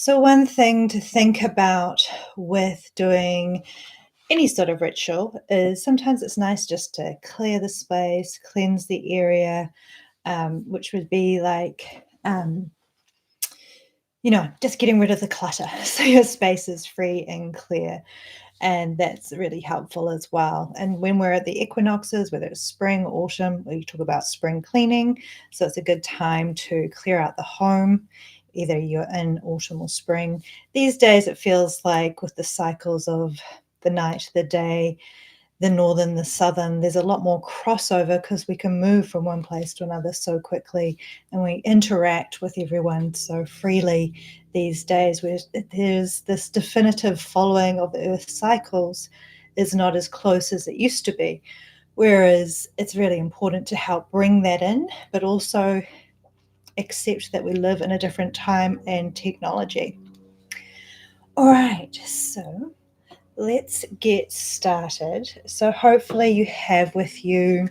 So, one thing to think about with doing any sort of ritual is sometimes it's nice just to clear the space, cleanse the area, which would be like, just getting rid of the clutter so your space is free and clear. And that's really helpful as well. And when we're at the equinoxes, whether it's spring, autumn, we talk about spring cleaning. So it's a good time to clear out the home, either you're in autumn or spring. These days, it feels like with the cycles of the night, the day, the northern, the southern, there's a lot more crossover because we can move from one place to another so quickly and we interact with everyone so freely these days, where there's this definitive following of the earth cycles is not as close as it used to be. Whereas it's really important to help bring that in, but also accept that we live in a different time and technology. All right, so let's get started. So hopefully you have with you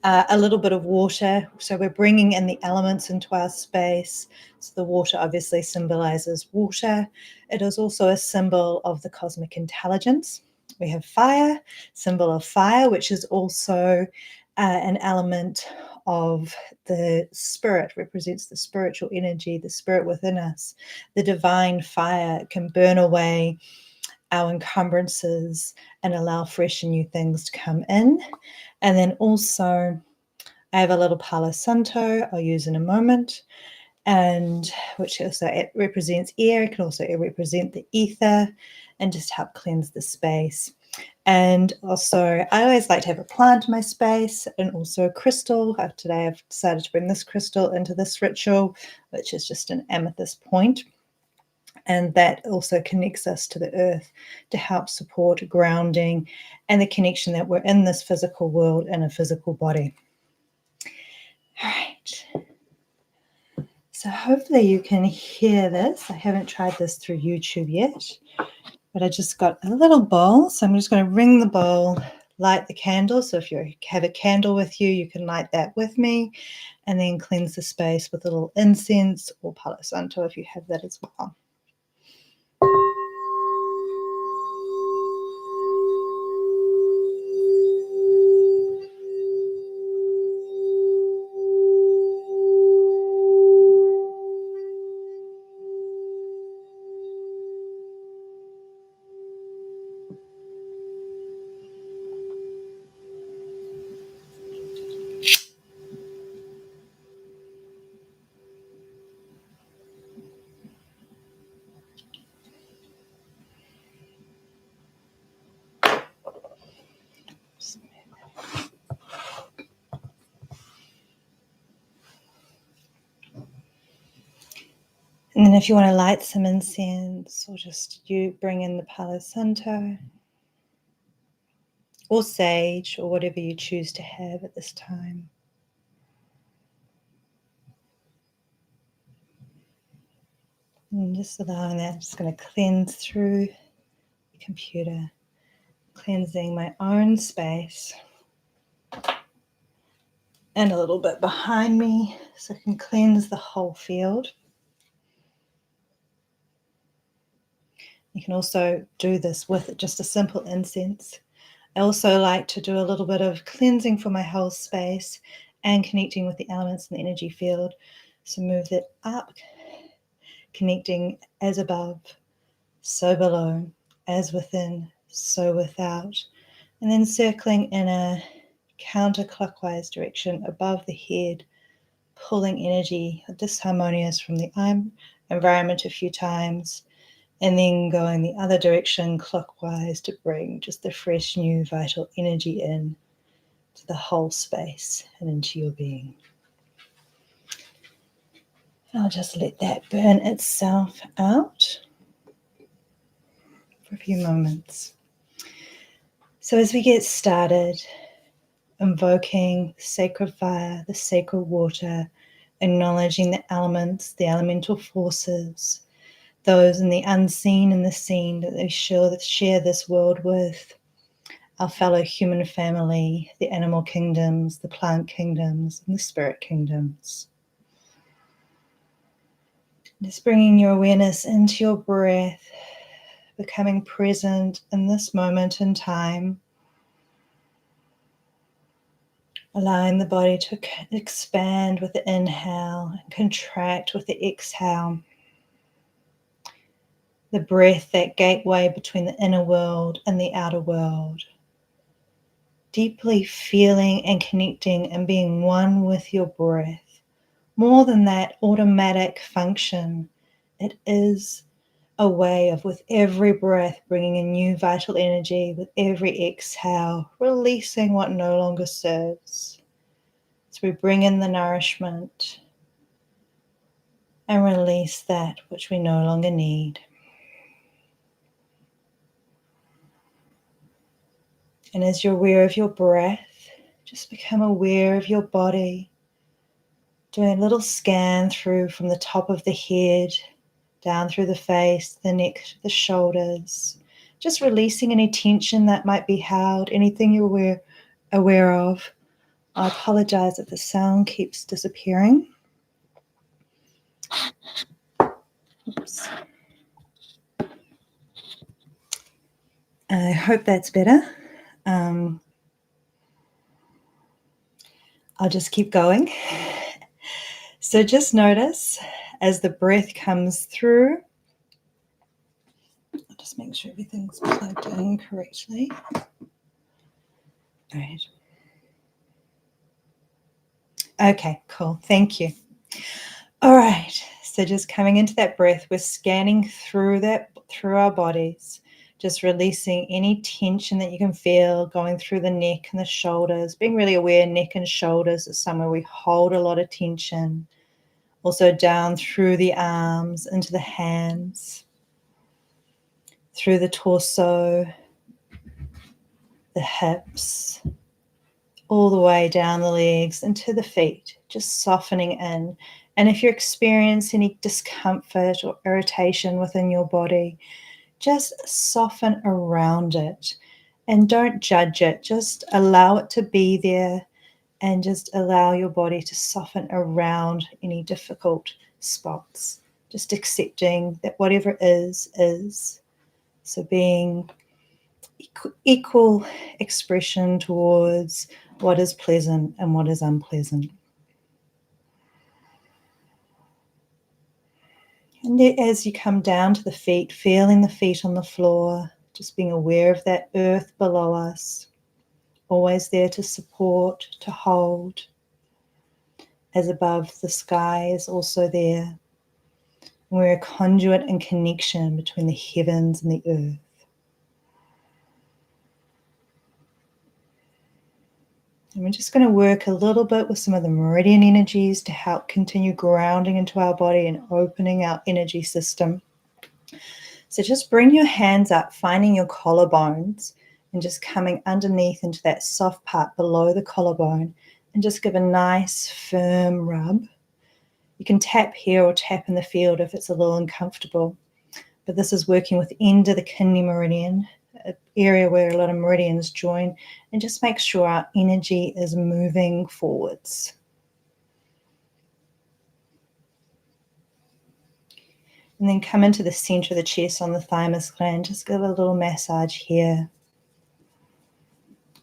a little bit of water. So we're bringing in the elements into our space. So the water obviously symbolizes water. It is also a symbol of the cosmic intelligence. We have fire, symbol of fire, which is also an element of the spirit, represents the spiritual energy, the spirit within us. The divine fire can burn away our encumbrances and allow fresh and new things to come in. And then also I have a little palo santo I'll use in a moment, and which also it represents air. It can also represent the ether and just help cleanse the space. And also I always like to have a plant in my space and also a crystal. Today I've decided to bring this crystal into this ritual, which is just an amethyst point. And that also connects us to the earth to help support grounding and the connection that we're in this physical world in a physical body. All right. So hopefully you can hear this. I haven't tried this through YouTube yet, but I just got a little bowl. So I'm just going to ring the bowl, light the candle. So if you have a candle with you, you can light that with me, and then cleanse the space with a little incense or palo santo if you have that as well. And then if you want to light some incense, or just you bring in the palo santo or sage or whatever you choose to have at this time. And just allowing that, I'm just going to cleanse through the computer, cleansing my own space and a little bit behind me so I can cleanse the whole field. You can also do this with just a simple incense. I also like to do a little bit of cleansing for my whole space and connecting with the elements in the energy field. So move that up, connecting as above, so below, as within, so without, and then circling in a counterclockwise direction above the head, pulling energy disharmonious from the environment a few times, and then going the other direction clockwise to bring just the fresh, new, vital energy in to the whole space and into your being. And I'll just let that burn itself out for a few moments. So as we get started, invoking sacred fire, the sacred water, acknowledging the elements, the elemental forces, those in the unseen and the seen that they share this world with, our fellow human family, the animal kingdoms, the plant kingdoms, and the spirit kingdoms. Just bringing your awareness into your breath, becoming present in this moment in time. Allowing the body to expand with the inhale and contract with the exhale. The breath, that gateway between the inner world and the outer world. Deeply feeling and connecting and being one with your breath. More than that automatic function, it is a way of, with every breath, bringing a new vital energy, with every exhale, releasing what no longer serves. So we bring in the nourishment and release that which we no longer need. And as you're aware of your breath, just become aware of your body. Doing a little scan through from the top of the head, down through the face, the neck, the shoulders. Just releasing any tension that might be held, anything you're aware of. I apologize if the sound keeps disappearing. Oops. I hope that's better. I'll just keep going. So just notice as the breath comes through, I'll just make sure everything's plugged in correctly. All right. Okay, cool. Thank you. All right. So just coming into that breath, we're scanning through our bodies, just releasing any tension that you can feel going through the neck and the shoulders, being really aware neck and shoulders is somewhere we hold a lot of tension. Also down through the arms, into the hands, through the torso, the hips, all the way down the legs into the feet, just softening in. And if you experience any discomfort or irritation within your body, just soften around it and don't judge it. Just allow it to be there and just allow your body to soften around any difficult spots. Just accepting that whatever is. So being equal expression towards what is pleasant and what is unpleasant. And as you come down to the feet, feeling the feet on the floor, just being aware of that earth below us, always there to support, to hold, as above the sky is also there. We're a conduit and connection between the heavens and the earth. And we're just going to work a little bit with some of the meridian energies to help continue grounding into our body and opening our energy system. So just bring your hands up, finding your collarbones and just coming underneath into that soft part below the collarbone and just give a nice firm rub. You can tap here or tap in the field if it's a little uncomfortable, but this is working with the end of the kidney meridian, an area where a lot of meridians join, and just make sure our energy is moving forwards. And then come into the center of the chest on the thymus gland. Just give a little massage here.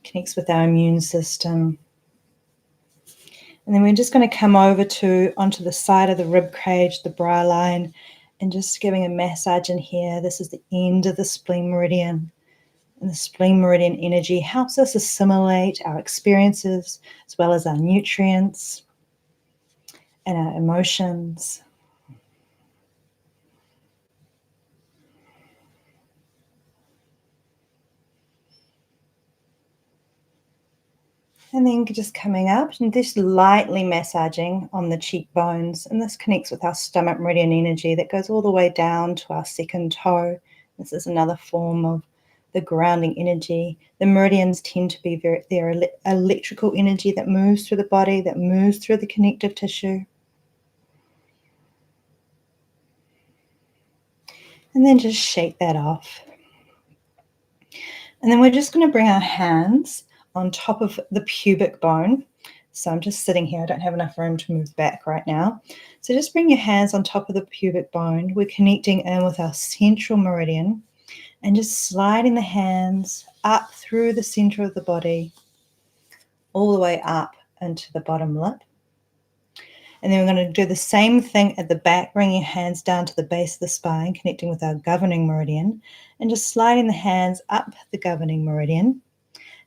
Connects with our immune system. And then we're just going to come over onto the side of the rib cage, the bra line, and just giving a massage in here. This is the end of the spleen meridian. And the spleen meridian energy helps us assimilate our experiences as well as our nutrients and our emotions. And then just coming up and just lightly massaging on the cheekbones. And this connects with our stomach meridian energy that goes all the way down to our second toe. This is another form of the grounding energy. The meridians tend to be they're electrical energy that moves through the body, that moves through the connective tissue. And then just shake that off. And then we're just going to bring our hands on top of the pubic bone. So I'm just sitting here. I don't have enough room to move back right now. So just bring your hands on top of the pubic bone. We're connecting in with our central meridian and just sliding the hands up through the center of the body, all the way up into the bottom lip. And then we're going to do the same thing at the back, bringing your hands down to the base of the spine, connecting with our governing meridian, and just sliding the hands up the governing meridian.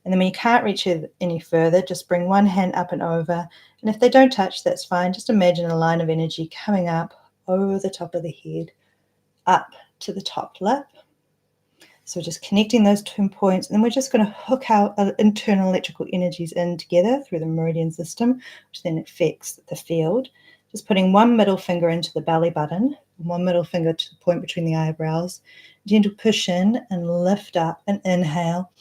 And then when you can't reach it any further, just bring one hand up and over. And if they don't touch, that's fine. Just imagine a line of energy coming up over the top of the head, up to the top lip. So just connecting those 2 points, and then we're just going to hook our internal electrical energies in together through the meridian system, which then affects the field. Just putting one middle finger into the belly button, one middle finger to the point between the eyebrows. Gentle push in and lift up and inhale.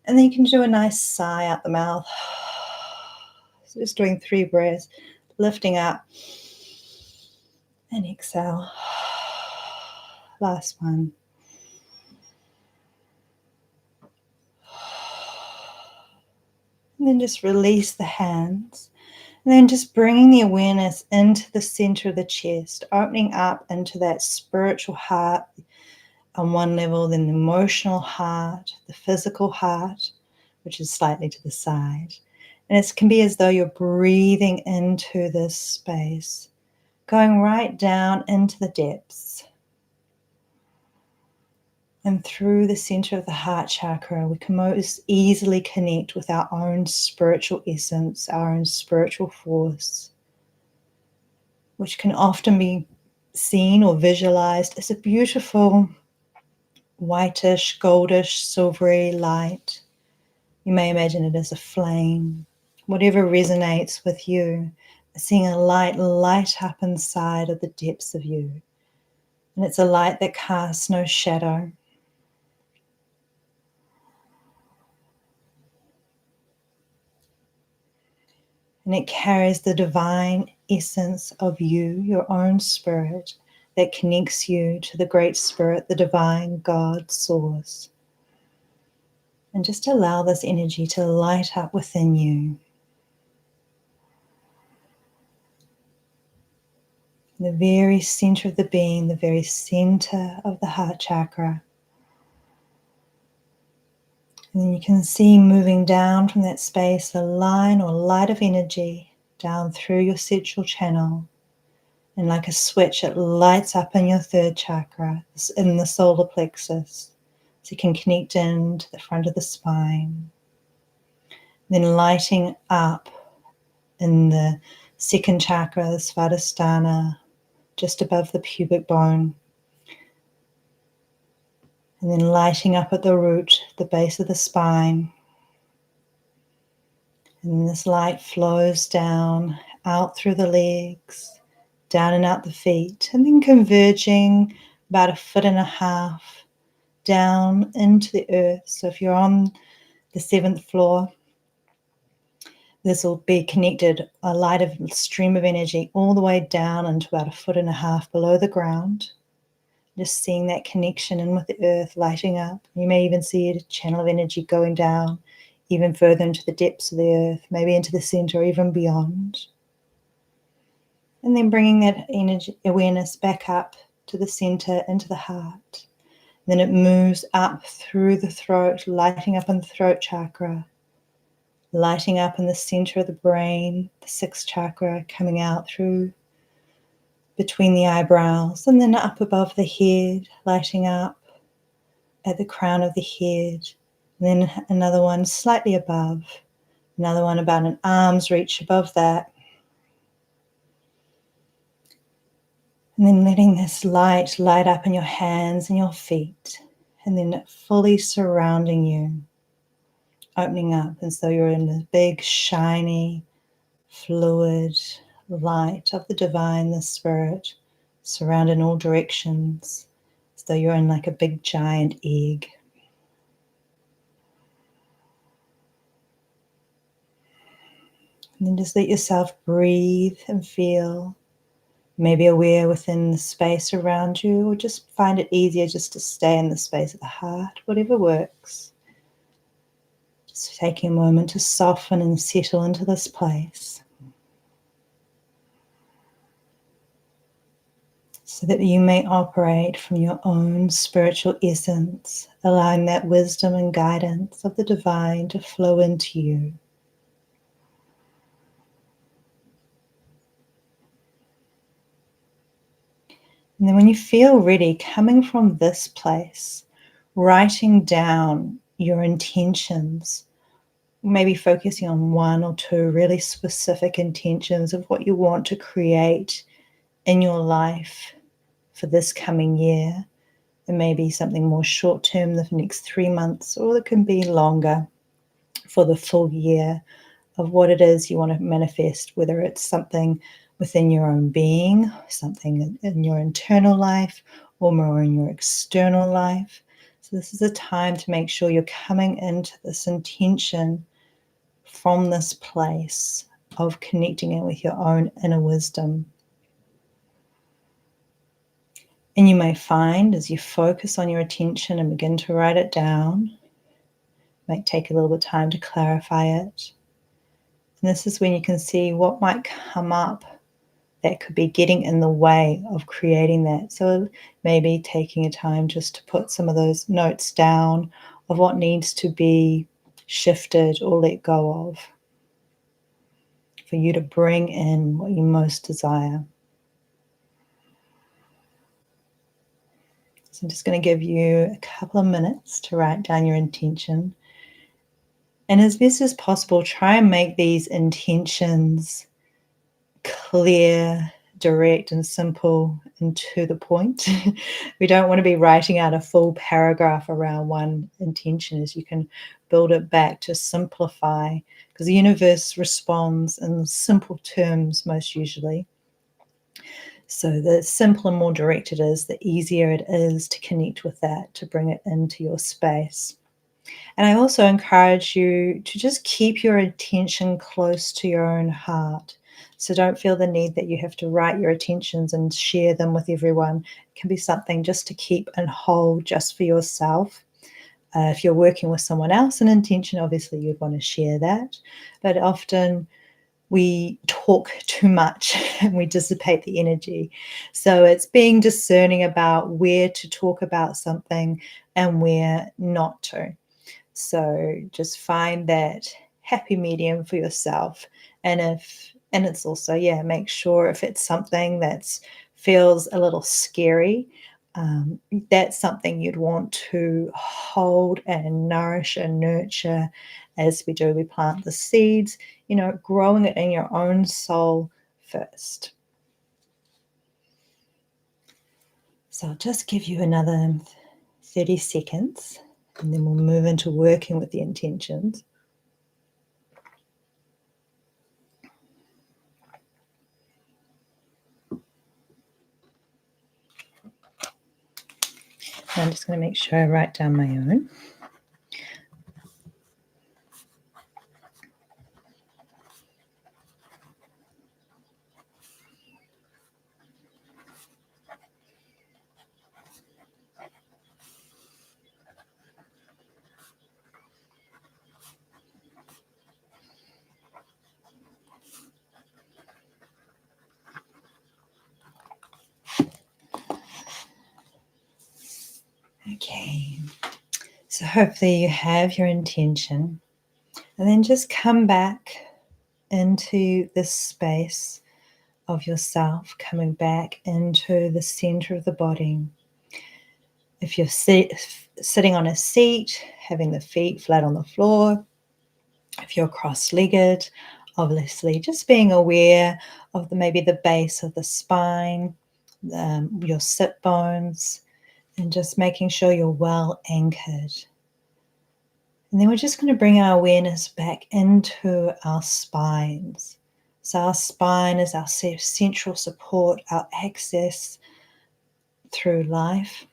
And then you can do a nice sigh out the mouth. So just doing 3 breaths, lifting up and exhale. Last one. And then just release the hands. And then just bringing the awareness into the center of the chest, opening up into that spiritual heart on one level, then the emotional heart, the physical heart, which is slightly to the side. And it can be as though you're breathing into this space, going right down into the depths. And through the center of the heart chakra, we can most easily connect with our own spiritual essence, our own spiritual force, which can often be seen or visualized as a beautiful whitish, goldish, silvery light. You may imagine it as a flame, whatever resonates with you, seeing a light light up inside of the depths of you. And it's a light that casts no shadow. And it carries the divine essence of you, your own spirit, that connects you to the great spirit, the divine God source. And just allow this energy to light up within you. The very center of the being, the very center of the heart chakra. And then you can see moving down from that space a line or light of energy down through your sexual channel. And like a switch, it lights up in your third chakra, in the solar plexus. So you can connect into the front of the spine. Then lighting up in the second chakra, the svadhisthana, just above the pubic bone. And then lighting up at the root, the base of the spine. And this light flows down, out through the legs, down and out the feet, and then converging about 1.5 feet down into the earth. So if you're on the 7th floor, this will be connected, a light of stream of energy all the way down into about 1.5 feet below the ground. Just seeing that connection in with the earth, lighting up. You may even see a channel of energy going down even further into the depths of the earth, maybe into the center or even beyond. And then bringing that energy awareness back up to the center, into the heart. Then it moves up through the throat, lighting up in the throat chakra, lighting up in the center of the brain, the 6th chakra, coming out through between the eyebrows, and then up above the head, lighting up at the crown of the head. And then another one slightly above, another one about an arm's reach above that. And then letting this light light up in your hands and your feet, and then fully surrounding you, opening up as though you're in this big, shiny, fluid light of the divine, the spirit, surround in all directions, as though you're in like a big, giant egg. And then just let yourself breathe and feel. Maybe aware within the space around you, or just find it easier just to stay in the space of the heart, whatever works. Just Just taking a moment to soften and settle into this place so that you may operate from your own spiritual essence, allowing that wisdom and guidance of the divine to flow into you. And then when you feel ready, coming from this place, writing down your intentions, maybe focusing on one or two really specific intentions of what you want to create in your life for this coming year. It may be something more short term, the next 3 months, or it can be longer for the full year of what it is you want to manifest, whether it's something within your own being, something in your internal life, or more in your external life. So this is a time to make sure you're coming into this intention from this place of connecting in with your own inner wisdom. And you may find as you focus on your attention and begin to write it down, it might take a little bit of time to clarify it. And this is when you can see what might come up that could be getting in the way of creating that. So maybe taking a time just to put some of those notes down of what needs to be shifted or let go of for you to bring in what you most desire. So I'm just going to give you a couple of minutes to write down your intention. And as best as possible, try and make these intentions clear, direct, and simple and to the point. We don't want to be writing out a full paragraph around one intention, as you can build it back to simplify, because the universe responds in simple terms most usually. So the simpler and more direct it is, the easier it is to connect with that, to bring it into your space. And I also encourage you to just keep your attention close to your own heart. So don't feel the need that you have to write your intentions and share them with everyone. It can be something just to keep and hold just for yourself. If you're working with someone else, an intention, obviously you'd want to share that. But often we talk too much and we dissipate the energy. So it's being discerning about where to talk about something and where not to. So just find that happy medium for yourself. And it's also, make sure if it's something that feels a little scary, that's something you'd want to hold and nourish and nurture as we do. We plant the seeds, growing it in your own soul first. So I'll just give you another 30 seconds and then we'll move into working with the intentions. I'm just going to make sure I write down my own. Okay, so hopefully you have your intention, and then just come back into this space of yourself, coming back into the center of the body. If you're sitting on a seat, having the feet flat on the floor, if you're cross-legged, obviously just being aware of maybe the base of the spine, your sit bones, and just making sure you're well anchored. And then we're just going to bring our awareness back into our spines. So our spine is our central support, our access through life.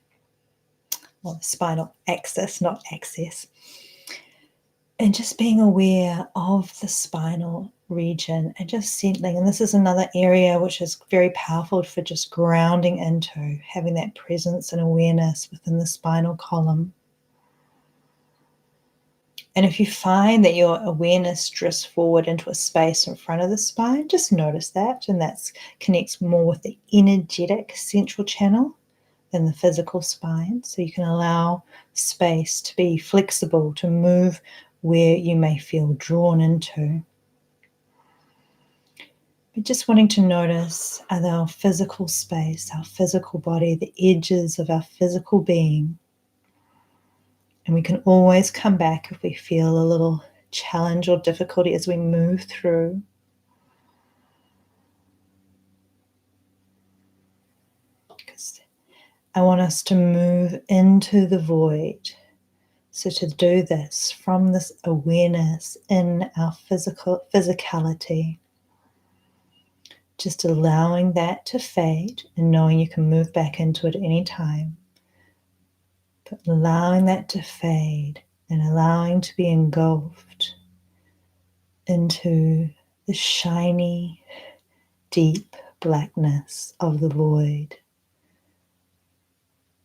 Well, the spinal axis, not access. And just being aware of the spinal region and just settling. And this is another area which is very powerful for just grounding into, having that presence and awareness within the spinal column. And if you find that your awareness drifts forward into a space in front of the spine, just notice that. And that connects more with the energetic central channel than the physical spine. So you can allow space to be flexible, to move where you may feel drawn into. But just wanting to notice our physical space, our physical body, the edges of our physical being. And we can always come back if we feel a little challenge or difficulty as we move through. Because I want us to move into the void. So to do this from this awareness in our physicality, just allowing that to fade and knowing you can move back into it at any time. But allowing that to fade and allowing to be engulfed into the shiny, deep blackness of the void.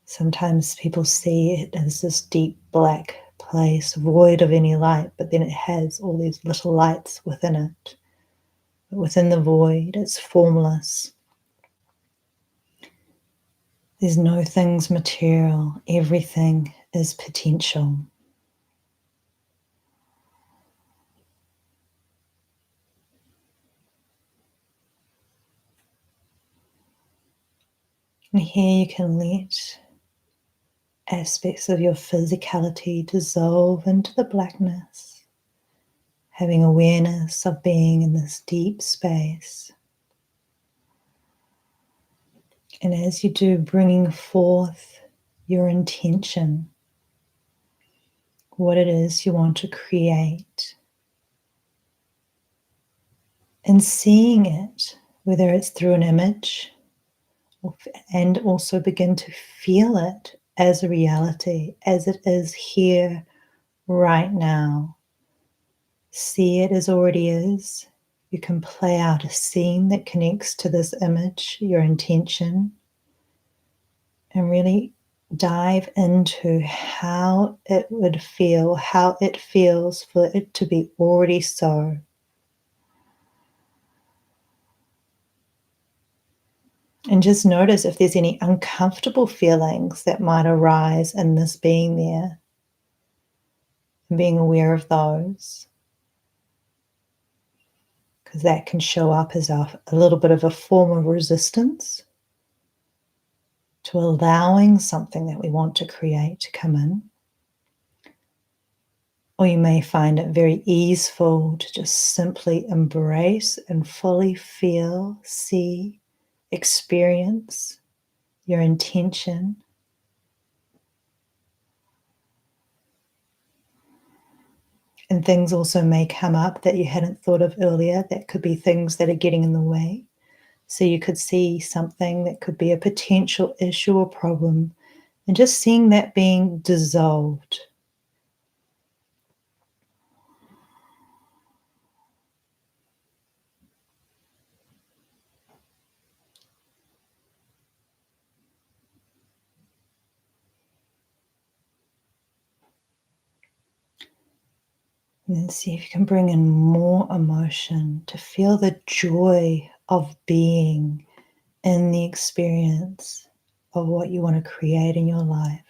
Sometimes people see it as this deep black place, void of any light, but then it has all these little lights within it. But within the void, it's formless. There's no things material. Everything is potential. And here you can let aspects of your physicality dissolve into the blackness, having awareness of being in this deep space. And as you do, bringing forth your intention, what it is you want to create, and seeing it, whether it's through an image, and also begin to feel it as a reality, as it is here right now. See it as already is. You can play out a scene that connects to this image, your intention, and really dive into how it would feel, how it feels for it to be already so. And just notice if there's any uncomfortable feelings that might arise in this being there, and being aware of those. Because that can show up as a little bit of a form of resistance to allowing something that we want to create to come in. Or you may find it very easeful to just simply embrace and fully feel, see, experience your intention. And things also may come up that you hadn't thought of earlier. That could be things that are getting in the way. So you could see something that could be a potential issue or problem, and just seeing that being dissolved. And then see if you can bring in more emotion to feel the joy of being in the experience of what you want to create in your life.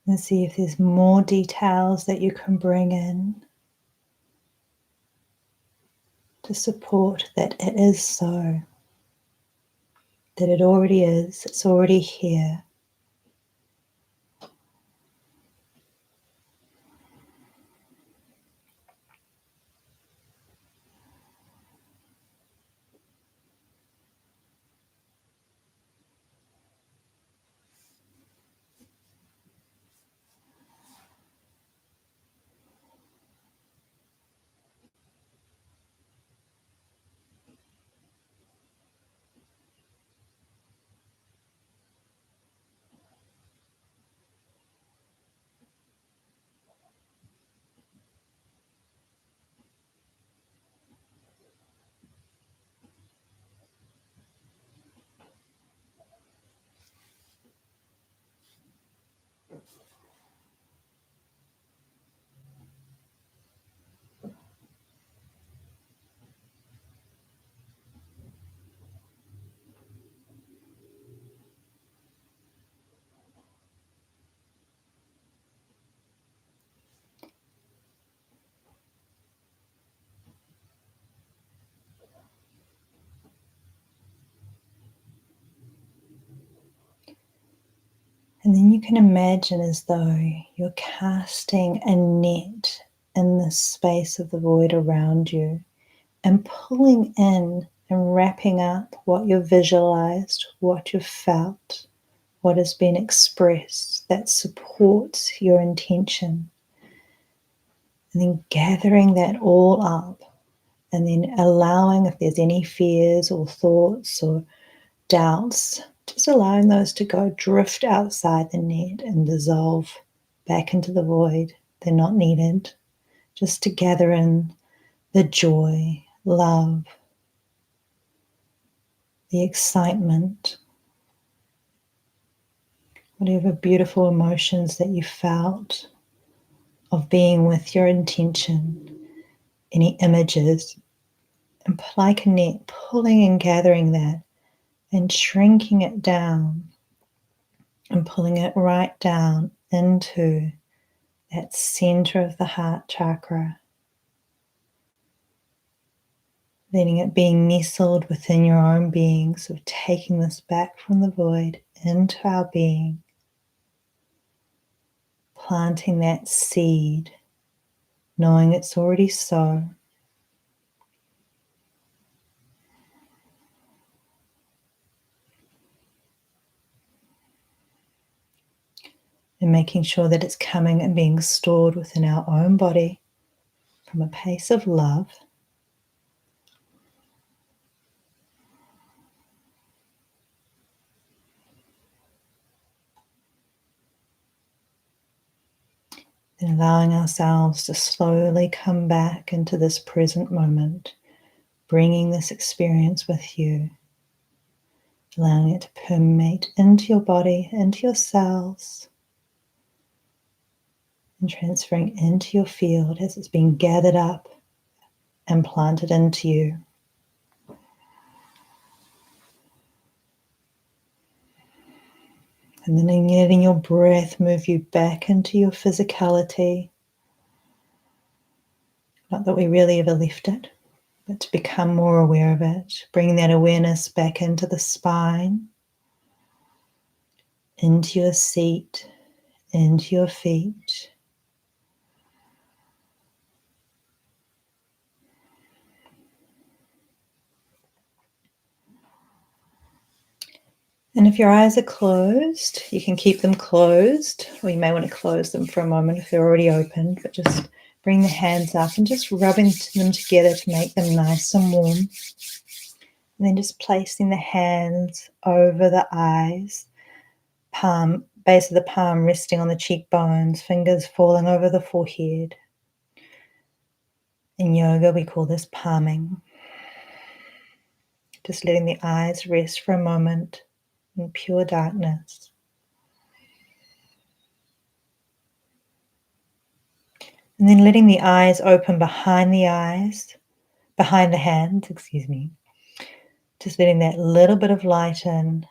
And see if there's more details that you can bring in to support that it is so, that it already is, it's already here. And then you can imagine as though you're casting a net in the space of the void around you and pulling in and wrapping up what you've visualized, what you've felt, what has been expressed that supports your intention. And then gathering that all up and then allowing, if there's any fears or thoughts or doubts, just allowing those to go drift outside the net and dissolve back into the void. They're not needed. Just to gather in the joy, love, the excitement, whatever beautiful emotions that you felt of being with your intention, any images, and like a net, pulling and gathering that and shrinking it down and pulling it right down into that center of the heart chakra, letting it be nestled within your own being, so taking this back from the void into our being, planting that seed, knowing it's already so. And making sure that it's coming and being stored within our own body from a place of love. And allowing ourselves to slowly come back into this present moment, bringing this experience with you, allowing it to permeate into your body, into your cells, and transferring into your field as it's being gathered up and planted into you. And then letting your breath move you back into your physicality. Not that we really ever left it, but to become more aware of it. Bring that awareness back into the spine, into your seat, into your feet. And if your eyes are closed, you can keep them closed, or you may want to close them for a moment if they're already opened, but just bring the hands up and just rubbing them together to make them nice and warm. And then just placing the hands over the eyes, palm, base of the palm resting on the cheekbones, fingers falling over the forehead. In yoga, we call this palming. Just letting the eyes rest for a moment in pure darkness. And then letting the eyes open behind the hands, Just letting that little bit of light in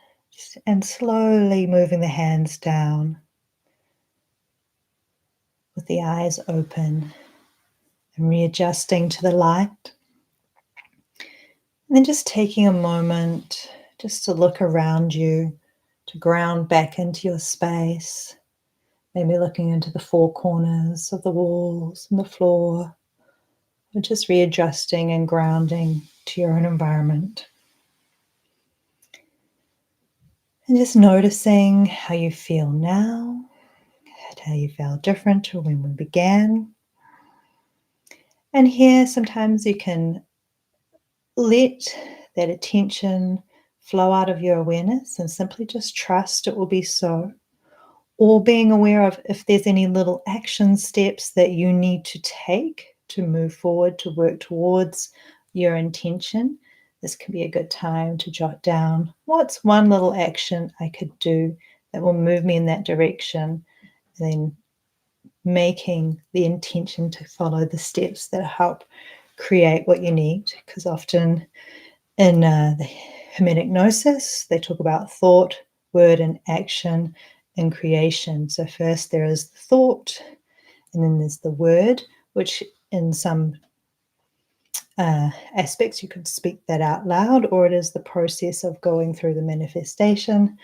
and slowly moving the hands down with the eyes open and readjusting to the light. And then just taking a moment just to look around you, to ground back into your space. Maybe looking into the four corners of the walls and the floor, or just readjusting and grounding to your own environment. And just noticing how you feel now, how you felt different to when we began. And here, sometimes you can let that attention flow out of your awareness and simply just trust it will be so. Or being aware of if there's any little action steps that you need to take to move forward, to work towards your intention. This can be a good time to jot down, what's one little action I could do that will move me in that direction, and then making the intention to follow the steps that help create what you need. Because often in the Hermetic Gnosis, they talk about thought, word, and action and creation. So first there is the thought, and then there's the word, which in some aspects you could speak that out loud, or it is the process of going through the manifestation.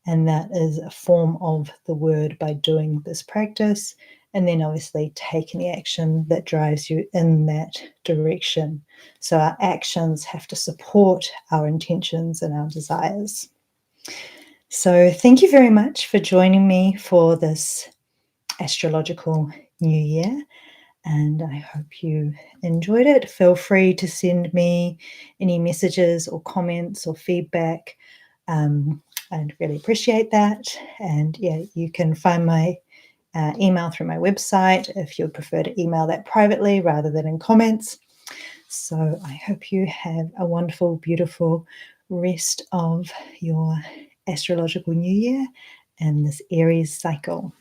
And that is a form of the word by doing this practice, and then obviously taking the action that drives you in that direction. So our actions have to support our intentions and our desires. So thank you very much for joining me for this astrological new year, and I hope you enjoyed it. Feel free to send me any messages or comments or feedback. I'd really appreciate that. And yeah, you can find my email through my website if you'd prefer to email that privately rather than in comments. So I hope you have a wonderful, beautiful rest of your astrological new year and this Aries cycle.